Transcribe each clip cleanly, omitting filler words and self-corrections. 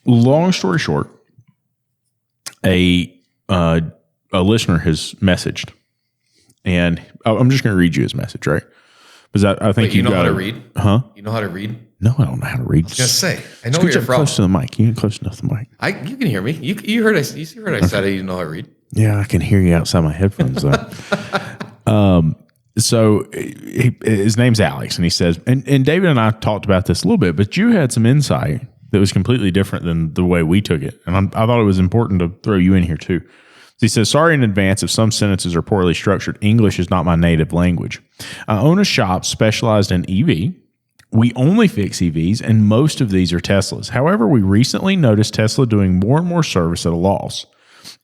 long story short, a listener has messaged, and I'm just going to read you his message, right? Because I think you know how to read? Huh? You know how to read? No, I don't know how to read. I was going to say, I know where you're from. Close to the mic. You get close enough to the mic. You can hear me. You heard I said I didn't know how to read. Yeah, I can hear you outside my headphones though. So his name's Alex, and he says, and David and I talked about this a little bit, but you had some insight that was completely different than the way we took it. And I thought it was important to throw you in here too. So he says, sorry in advance if some sentences are poorly structured. English is not my native language. I own a shop specialized in EV. We only fix EVs, and most of these are Teslas. However, we recently noticed Tesla doing more and more service at a loss.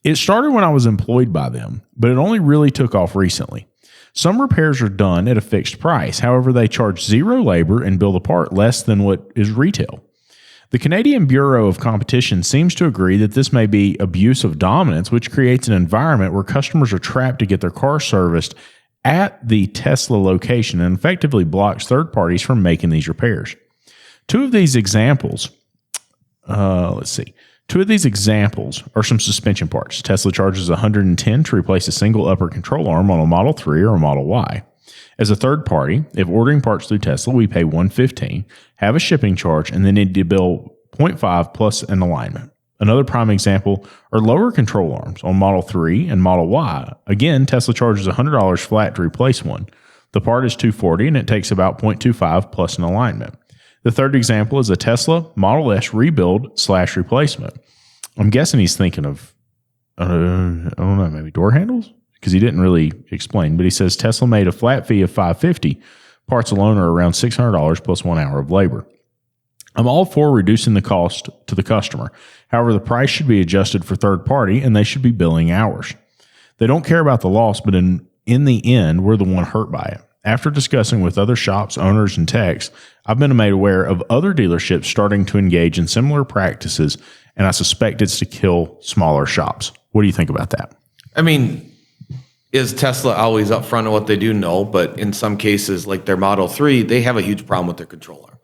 It started when I was employed by them, but it only really took off recently. Some repairs are done at a fixed price. However, they charge zero labor and build a part less than what is retail. The Canadian Bureau of Competition seems to agree that this may be abuse of dominance, which creates an environment where customers are trapped to get their car serviced at the Tesla location and effectively blocks third parties from making these repairs. Two of these examples are some suspension parts. Tesla charges $110 to replace a single upper control arm on a Model 3 or a Model Y. As a third party, if ordering parts through Tesla, we pay $115, have a shipping charge, and then need to bill $0.5 plus an alignment. Another prime example are lower control arms on Model 3 and Model Y. Again, Tesla charges $100 flat to replace one. The part is $240, and it takes about $0.25 plus an alignment. The third example is a Tesla Model S rebuild/replacement. I'm guessing he's thinking of, I don't know, maybe door handles? Because he didn't really explain, but he says Tesla made a flat fee of $550. Parts alone are around $600 plus 1 hour of labor. I'm all for reducing the cost to the customer. However, the price should be adjusted for third party, and they should be billing hours. They don't care about the loss, but in the end, we're the one hurt by it. After discussing with other shops, owners, and techs, I've been made aware of other dealerships starting to engage in similar practices, and I suspect it's to kill smaller shops. What do you think about that? I mean, is Tesla always upfront on what they do? No, but in some cases, like their Model 3, they have a huge problem with their control arm.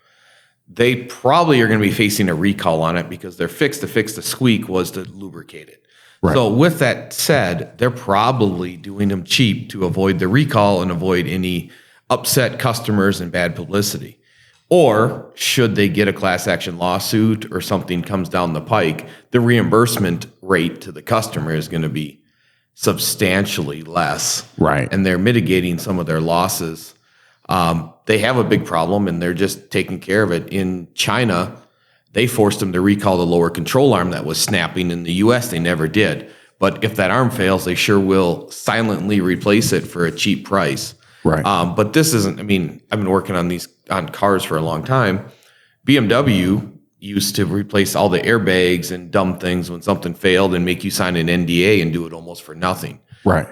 They probably are going to be facing a recall on it because their fix to fix the squeak was to lubricate it. Right. So with that said, they're probably doing them cheap to avoid the recall and avoid any upset customers and bad publicity. Or should they get a class action lawsuit or something comes down the pike, the reimbursement rate to the customer is going to be substantially less. Right. And they're mitigating some of their losses. They have a big problem and they're just taking care of it. In China, they forced them to recall the lower control arm that was snapping. In the US, they never did. But if that arm fails, they sure will silently replace it for a cheap price. Right. But this isn't, I mean, I've been working on cars for a long time. BMW used to replace all the airbags and dumb things when something failed and make you sign an NDA and do it almost for nothing. Right.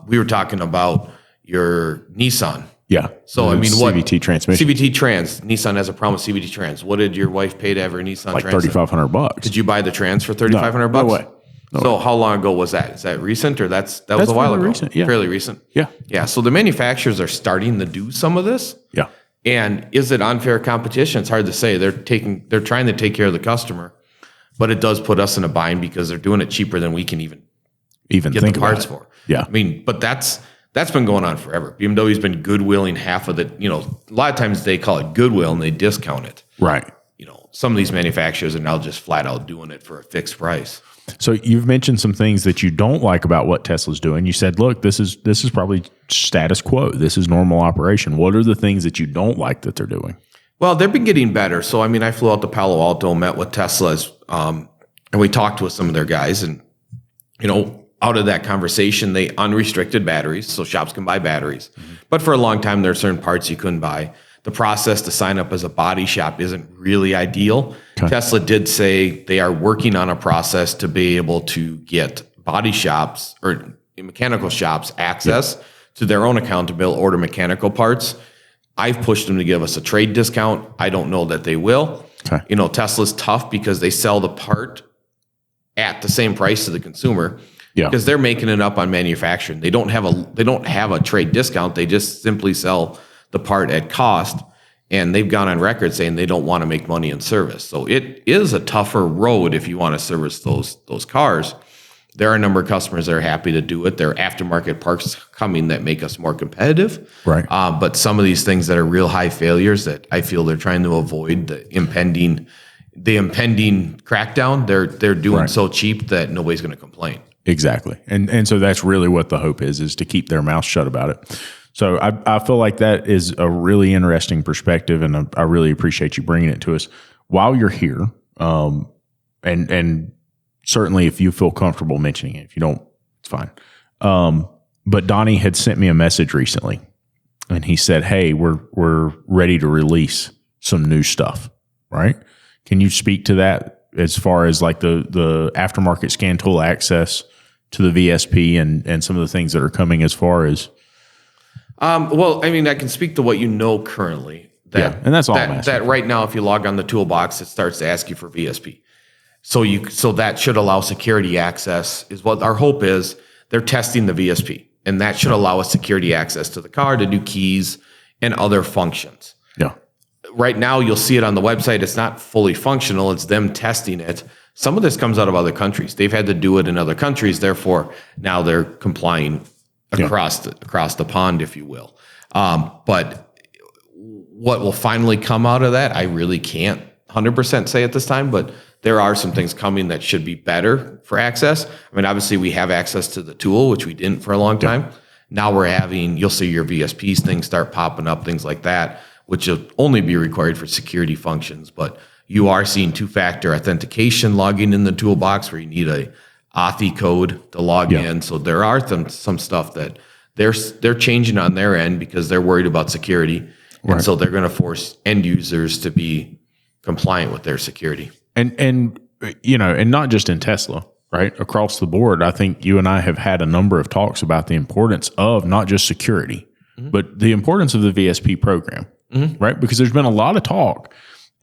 We were talking about your Nissan. Yeah. So, I mean, what? CVT transmission. CVT trans. Nissan has a problem with CVT trans. What did your wife pay to have her Nissan like trans? $3,500. Did you buy the trans for $3,500? No way. No so way. How long ago was that? Is that recent or that was a while ago? Recent, yeah. Fairly recent. Yeah. Yeah. So the manufacturers are starting to do some of this. Yeah. And is it unfair competition? It's hard to say. They're trying to take care of the customer, but it does put us in a bind because they're doing it cheaper than we can even get think the parts for. Yeah. I mean, but that's been going on forever. BMW's been goodwilling half of the, a lot of times they call it goodwill and they discount it. Right. Some of these manufacturers are now just flat out doing it for a fixed price. So you've mentioned some things that you don't like about what Tesla's doing. You said, look, this is probably status quo. This is normal operation. What are the things that you don't like that they're doing? Well, they've been getting better. So, I mean, I flew out to Palo Alto, met with Tesla's, and we talked with some of their guys. And, out of that conversation, they unrestricted batteries. So shops can buy batteries. Mm-hmm. But for a long time, there are certain parts you couldn't buy. The process to sign up as a body shop isn't really ideal. Okay. Tesla did say they are working on a process to be able to get body shops or mechanical shops access to their own account to be able to order mechanical parts. I've pushed them to give us a trade discount. I don't know that they will. Okay. Tesla's tough because they sell the part at the same price to the consumer because they're making it up on manufacturing. They don't have a trade discount. They just simply sell the part at cost. and they've gone on record saying they don't want to make money in service. So it is a tougher road if you want to service those cars. There are a number of customers that are happy to do it. There are aftermarket parts coming that make us more competitive. Right. But some of these things that are real high failures that I feel they're trying to avoid, the impending crackdown, they're doing so cheap that nobody's going to complain. Exactly. And so that's really what the hope is to keep their mouth shut about it. So I feel like that is a really interesting perspective, and I really appreciate you bringing it to us. While you're here, and certainly if you feel comfortable mentioning it, if you don't, it's fine. But Donnie had sent me a message recently, and he said, "Hey, we're ready to release some new stuff." Right? Can you speak to that as far as like the aftermarket scan tool access to the VSP and some of the things that are coming as far as? Well, I mean, I can speak to what you know currently. And that's all I'm asking. That right now, if you log on the toolbox, it starts to ask you for VSP. So that should allow security access, is what our hope is. They're testing the VSP, and that should allow us security access to the car to do keys and other functions. Yeah. Right now, you'll see it on the website. It's not fully functional. It's them testing it. Some of this comes out of other countries. They've had to do it in other countries. Therefore, now they're complying across the pond, if you will. But what will finally come out of that, I really can't 100% say at this time, but there are some things coming that should be better for access. I mean, obviously we have access to the tool, which we didn't for a long time. Now you'll see your VSPs things start popping up, things like that, which will only be required for security functions. But you are seeing two-factor authentication logging in the toolbox where you need a Authy code to log in. So there are some stuff that they're changing on their end because they're worried about security. Right. And so they're going to force end users to be compliant with their security. And not just in Tesla, right? Across the board, I think you and I have had a number of talks about the importance of not just security, but the importance of the VSP program, right? Because there's been a lot of talk.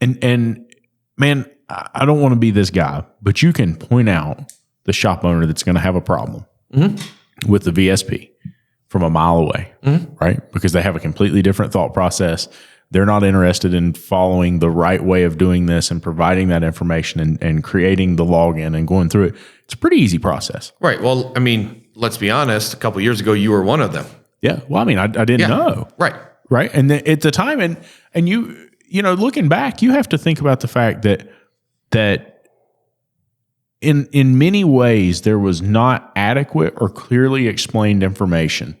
And man, I don't want to be this guy, but you can point out the shop owner that's going to have a problem with the VSP from a mile away, right? Because they have a completely different thought process. They're not interested in following the right way of doing this and providing that information and creating the login and going through it. It's a pretty easy process. Right. Well, I mean, let's be honest. A couple of years ago, you were one of them. Yeah. Well, I mean, I didn't know. Right. Right. And at the time, and you looking back, you have to think about the fact that in many ways, there was not adequate or clearly explained information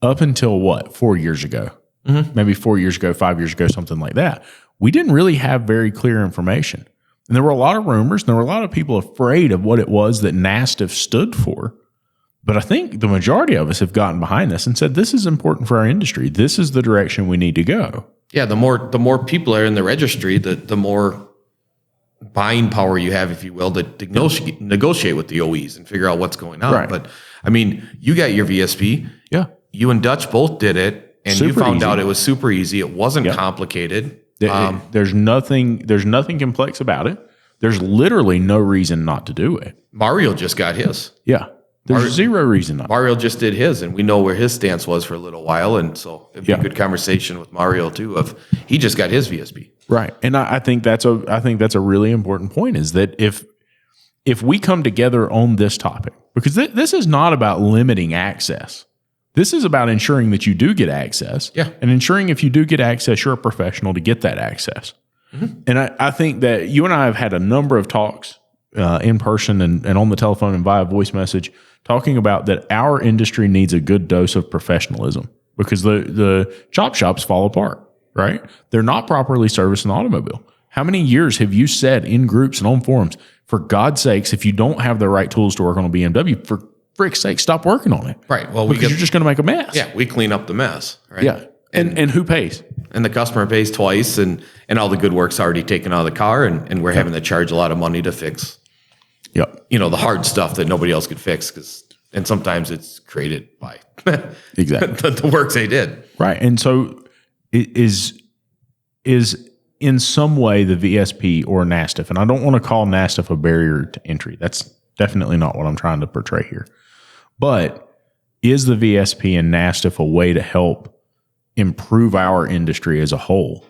up until 4 years ago. Maybe 4 years ago, 5 years ago, something like that. We didn't really have very clear information. And there were a lot of rumors, and there were a lot of people afraid of what it was that NASTF stood for. But I think the majority of us have gotten behind this and said, this is important for our industry. This is the direction we need to go. Yeah, the more people are in the registry, the more buying power you have, if you will, to negotiate with the OEs and figure out what's going on. Right. But, I mean, you got your VSP. Yeah. You and Dutch both did it. And you found out it was super easy. It wasn't complicated. There's nothing complex about it. There's literally no reason not to do it. Mario just got his. Yeah. There's zero reason not. Mario just did his, and we know where his stance was for a little while. And so it'd be a good conversation with Mario too. He just got his VSP. Right. And I think that's a really important point, is that if we come together on this topic, because this is not about limiting access. This is about ensuring that you do get access, and ensuring if you do get access, you're a professional to get that access. And I think that you and I have had a number of talks in person and on the telephone and via voice message talking about that our industry needs a good dose of professionalism, because the chop shops fall apart, right? They're not properly servicing the automobile. How many years have you said in groups and on forums, for God's sakes, if you don't have the right tools to work on a BMW, for frick's sake, stop working on it. Right. Well, because you're just going to make a mess. Yeah, we clean up the mess. Right. Yeah. And who pays? And the customer pays twice, and all the good work's already taken out of the car, and we're having to charge a lot of money to fix. Yep. The hard stuff that nobody else could fix, and sometimes it's created by exactly the work they did. Right. And so it is in some way the VSP or NASTF, and I don't want to call NASTF a barrier to entry. That's definitely not what I'm trying to portray here. But is the VSP and NASTF a way to help improve our industry as a whole?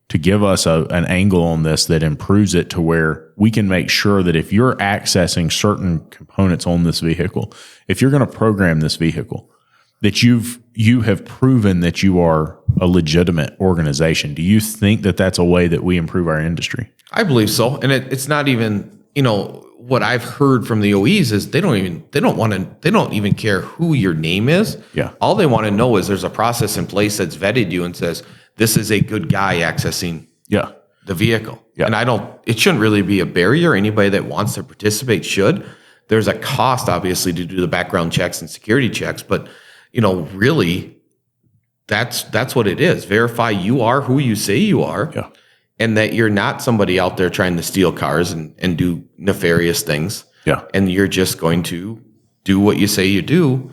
to give us an angle on this that improves it to where we can make sure that if you're accessing certain components on this vehicle, if you're going to program this vehicle, that you have proven that you are a legitimate organization. Do you think that that's a way that we improve our industry? I believe so. And it's not even, what I've heard from the OEs is they don't even care who your name is. Yeah. All they want to know is there's a process in place that's vetted you and says, this is a good guy accessing the vehicle. Yeah. And it shouldn't really be a barrier. Anybody that wants to participate should. There's a cost, obviously, to do the background checks and security checks, but really that's what it is. Verify you are who you say you are. Yeah. And that you're not somebody out there trying to steal cars and do nefarious things. Yeah. And you're just going to do what you say you do.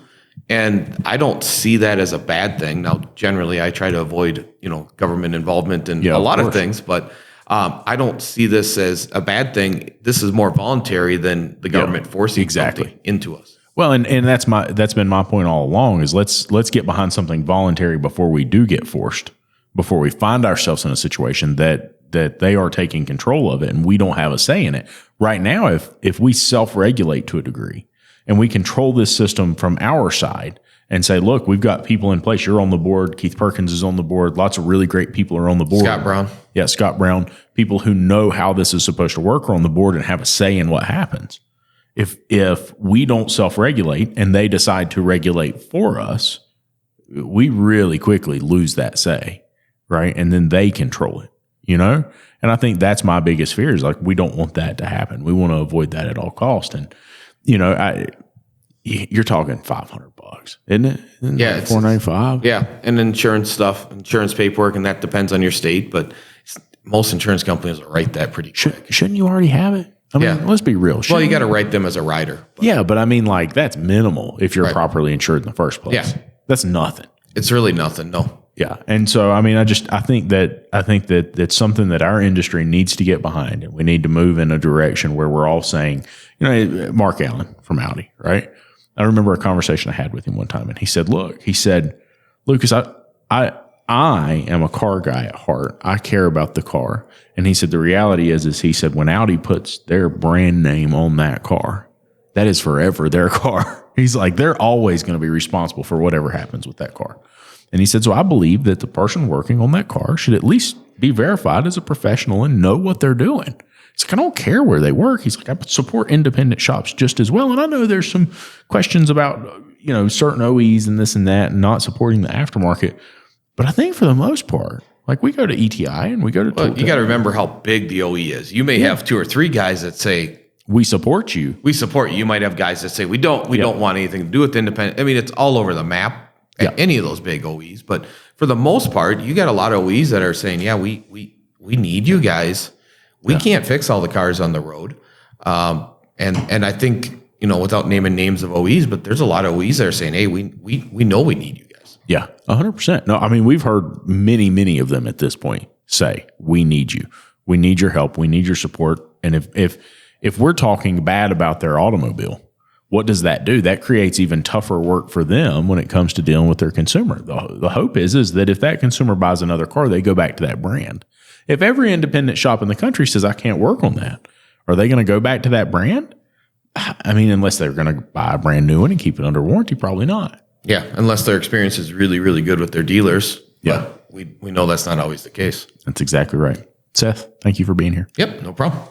And I don't see that as a bad thing. Now, generally, I try to avoid, government involvement in a lot of things, but I don't see this as a bad thing. This is more voluntary than the government forcing something into us. Well, and that's been my point all along is let's get behind something voluntary before we do get forced. Before we find ourselves in a situation that they are taking control of it and we don't have a say in it. Right now, if we self-regulate to a degree and we control this system from our side and say, look, we've got people in place. You're on the board. Keith Perkins is on the board. Lots of really great people are on the board. Scott Brown. Yeah, Scott Brown. People who know how this is supposed to work are on the board and have a say in what happens. If we don't self-regulate and they decide to regulate for us, we really quickly lose that say. Right. And then they control it, And I think that's my biggest fear is we don't want that to happen. We want to avoid that at all costs. And, you're talking $500, isn't it? Yeah. It's $495. Yeah. And insurance stuff, insurance paperwork, and that depends on your state. But most insurance companies will write that pretty quick. Shouldn't you already have it? I mean, let's be real. Well, you got to write them as a rider. But. Yeah. But I mean, that's minimal if you're properly insured in the first place. Yeah. That's nothing. It's really nothing. No. Yeah. And so, I mean, I think that that's something that our industry needs to get behind, and we need to move in a direction where we're all saying, Mark Allen from Audi, right? I remember a conversation I had with him one time, and he said, Lucas, I am a car guy at heart. I care about the car. And he said, the reality is he said, when Audi puts their brand name on that car, that is forever their car. He's like, they're always going to be responsible for whatever happens with that car. And he said, so I believe that the person working on that car should at least be verified as a professional and know what they're doing. He's like, I don't care where they work. He's like, I support independent shops just as well. And I know there's some questions about, certain OEs and this and that and not supporting the aftermarket. But I think for the most part, we go to ETI and we go to you got to remember how big the OE is. You may have 2 or 3 guys that say, we support you. We support you. You might have guys that say, we don't want anything to do with independent. I mean, it's all over the map. Any of those big OEs, but for the most part, you got a lot of OEs that are saying, we need you guys. We can't fix all the cars on the road. And I think, without naming names of OEs, but there's a lot of OEs that are saying, hey, we know we need you guys. Yeah, 100%. No, I mean, we've heard many of them at this point say, we need you. We need your help. We need your support. And if we're talking bad about their automobile, what does that do? That creates even tougher work for them when it comes to dealing with their consumer. The hope is that if that consumer buys another car, they go back to that brand. If every independent shop in the country says, I can't work on that, are they going to go back to that brand? I mean, unless they're going to buy a brand new one and keep it under warranty, probably not. Yeah, unless their experience is really, really good with their dealers. Yeah. But we know that's not always the case. That's exactly right. Seth, thank you for being here. Yep, no problem.